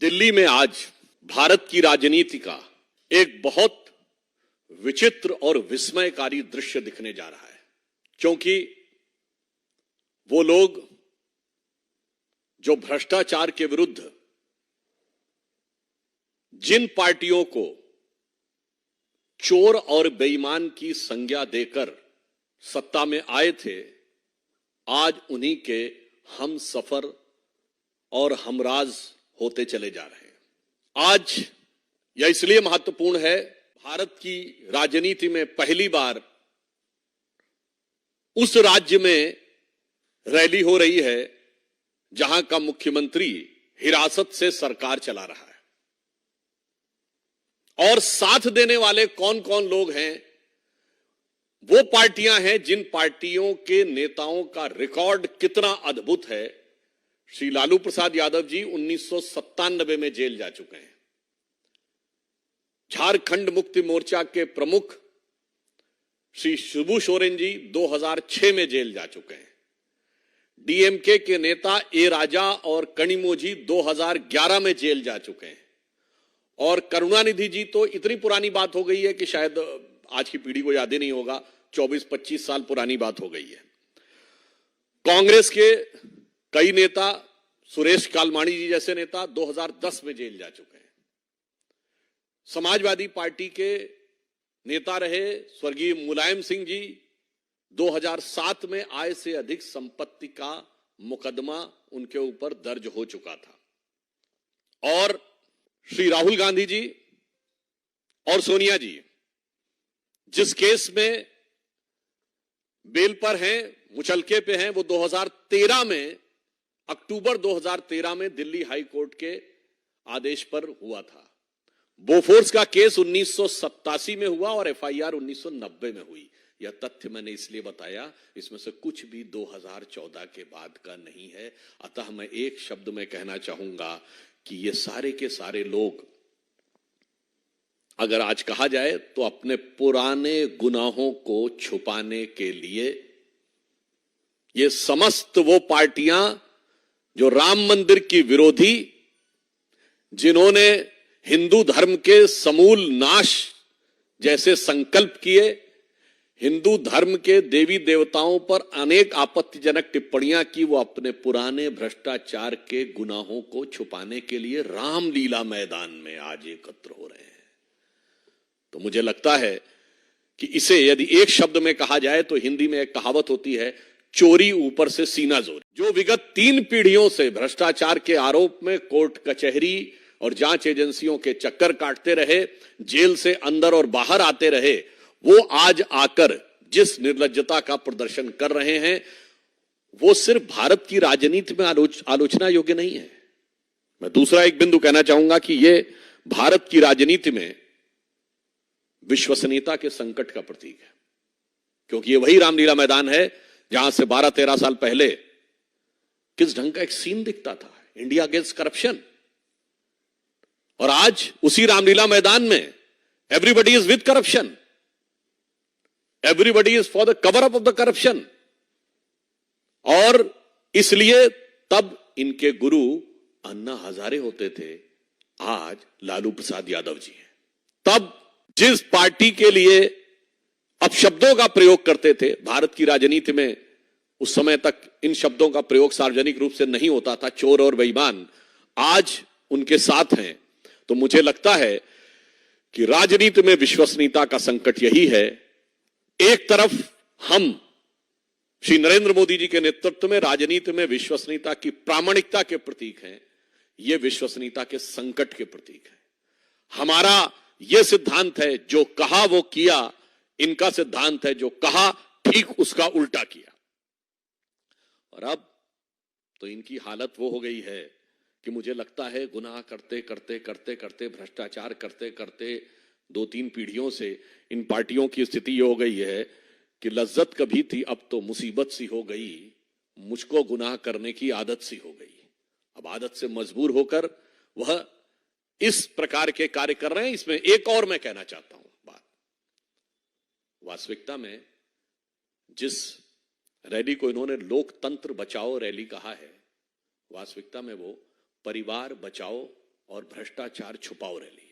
दिल्ली में आज भारत की राजनीति का एक बहुत विचित्र और विस्मयकारी दृश्य दिखने जा रहा है, क्योंकि वो लोग जो भ्रष्टाचार के विरुद्ध जिन पार्टियों को चोर और बेईमान की संज्ञा देकर सत्ता में आए थे, आज उन्हीं के हम सफर और हमराज होते चले जा रहे हैं। आज यह इसलिए महत्वपूर्ण है, भारत की राजनीति में पहली बार उस राज्य में रैली हो रही है जहां का मुख्यमंत्री हिरासत से सरकार चला रहा है, और साथ देने वाले कौन कौन लोग हैं? वो पार्टियां हैं जिन पार्टियों के नेताओं का रिकॉर्ड कितना अद्भुत है। श्री लालू प्रसाद यादव जी 1997 में जेल जा चुके हैं। झारखंड मुक्ति मोर्चा के प्रमुख श्री शिबू सोरेन जी 2006 में जेल जा चुके हैं। डीएमके के नेता ए राजा और कनिमो जी 2011 में जेल जा चुके हैं। और करुणानिधि जी तो इतनी पुरानी बात हो गई है कि शायद आज की पीढ़ी को याद ही नहीं होगा, 24-25 साल पुरानी बात हो गई है। कांग्रेस के कई नेता, सुरेश कालमाणी जी जैसे नेता 2010 में जेल जा चुके हैं। समाजवादी पार्टी के नेता रहे स्वर्गीय मुलायम सिंह जी 2007 में आय से अधिक संपत्ति का मुकदमा उनके ऊपर दर्ज हो चुका था। और श्री राहुल गांधी जी और सोनिया जी जिस केस में बेल पर हैं, मुचलके पे हैं, वो 2013 में, अक्टूबर 2013 में दिल्ली हाई कोर्ट के आदेश पर हुआ था। बोफोर्स का केस 1987 में हुआ और एफआईआर 1990 में हुई। यह तथ्य मैंने इसलिए बताया, इसमें से कुछ भी 2014 के बाद का नहीं है। अतः मैं एक शब्द में कहना चाहूंगा कि ये सारे के सारे लोग, अगर आज कहा जाए तो अपने पुराने गुनाहों को छुपाने के लिए ये समस्त वो पार्टियां जो राम मंदिर की विरोधी, जिन्होंने हिंदू धर्म के समूल नाश जैसे संकल्प किए, हिंदू धर्म के देवी देवताओं पर अनेक आपत्तिजनक टिप्पणियां की, वो अपने पुराने भ्रष्टाचार के गुनाहों को छुपाने के लिए रामलीला मैदान में आज एकत्र हो रहे हैं। तो मुझे लगता है कि इसे यदि एक शब्द में कहा जाए तो हिंदी में एक कहावत होती है, चोरी ऊपर से सीना जोरी। जो विगत 3 पीढ़ियों से भ्रष्टाचार के आरोप में कोर्ट कचहरी और जांच एजेंसियों के चक्कर काटते रहे, जेल से अंदर और बाहर आते रहे, वो आज आकर जिस निर्लज्जता का प्रदर्शन कर रहे हैं, वो सिर्फ भारत की राजनीति में आलोचना योग्य नहीं है। मैं दूसरा एक बिंदु कहना चाहूंगा कि ये भारत की राजनीति में विश्वसनीयता के संकट का प्रतीक है, क्योंकि ये वही रामलीला मैदान है जहां से 12-13 साल पहले किस ढंग का एक सीन दिखता था, इंडिया अगेंस्ट करप्शन। और आज उसी रामलीला मैदान में everybody is with corruption, everybody is for the cover up of the corruption. और इसलिए तब इनके गुरु अन्ना हजारे होते थे, आज लालू प्रसाद यादव जी हैं। तब जिस पार्टी के लिए अपशब्दों का प्रयोग करते थे, भारत की राजनीति में उस समय तक इन शब्दों का प्रयोग सार्वजनिक रूप से नहीं होता था, चोर और बेईमान, आज उनके साथ हैं। तो मुझे लगता है कि राजनीति में विश्वसनीयता का संकट यही है। एक तरफ हम श्री नरेंद्र मोदी जी के नेतृत्व में राजनीति में विश्वसनीयता की प्रामाणिकता के प्रतीक हैं, ये विश्वसनीयता के संकट के प्रतीक है। हमारा यह सिद्धांत है, जो कहा वो किया। इनका सिद्धांत है, जो कहा ठीक उसका उल्टा किया। और अब तो इनकी हालत वो हो गई है कि मुझे लगता है गुनाह करते करते करते करते, भ्रष्टाचार करते करते 2-3 पीढ़ियों से इन पार्टियों की स्थिति ये हो गई है कि लज्जत कभी थी, अब तो मुसीबत सी हो गई, मुझको गुनाह करने की आदत सी हो गई। अब आदत से मजबूर होकर वह इस प्रकार के कार्य कर रहे हैं। इसमें एक और मैं कहना चाहता हूं बात, वास्तविकता में जिस रैली को इन्होंने लोकतंत्र बचाओ रैली कहा है, वास्तविकता में वो परिवार बचाओ और भ्रष्टाचार छुपाओ रैली।